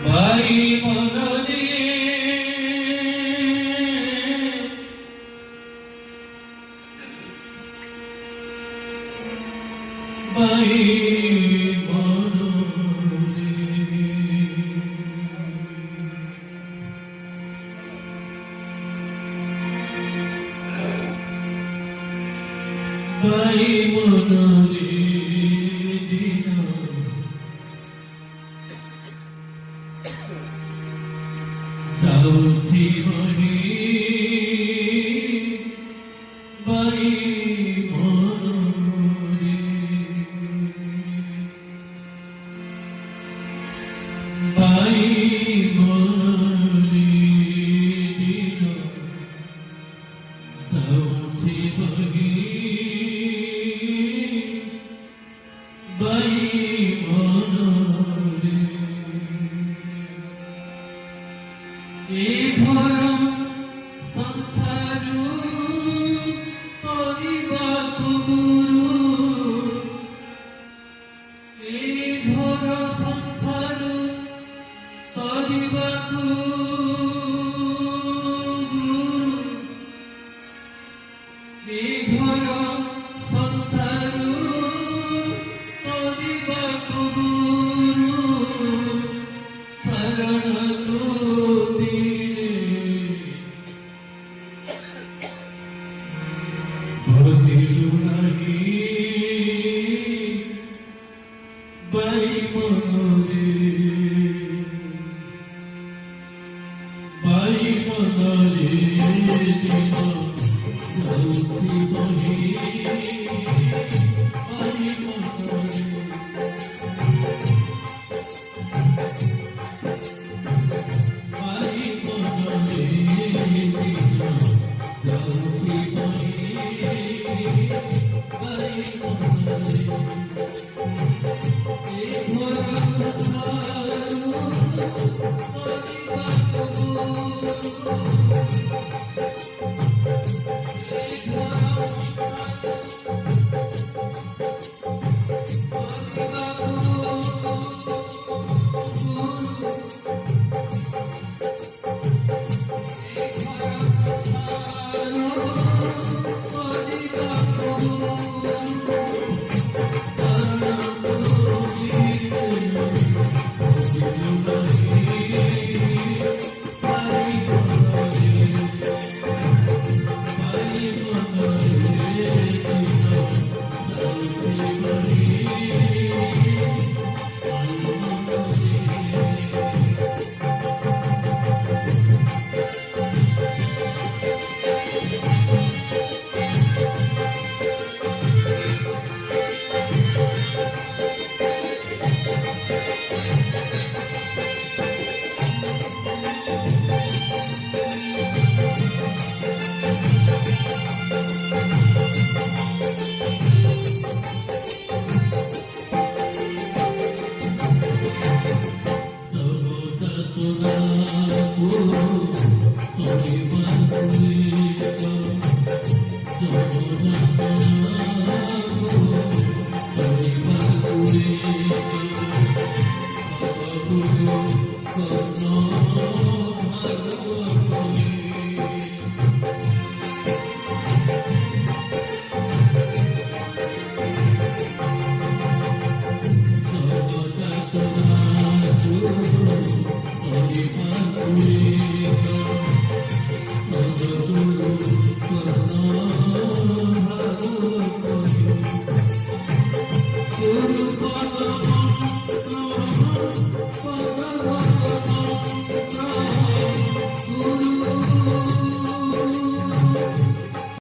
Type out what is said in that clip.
ভাই মনরে ভাই মনরে ভাই মনরে Sauthi Mahi Bai Monore Bai Monore Dino Sauthi Mahi Bai Monore ঘর সংসার করিবাকু গুরু এই ঘর সংসার করিবাকু গুরু এই ঘর সংসার করিবাকু গুরু শরণ Bai Monore Bai Monore Dino Sauthi Mahi Bai Monore Bai Monore Dino Sauthi Mahi Bai Monore Holy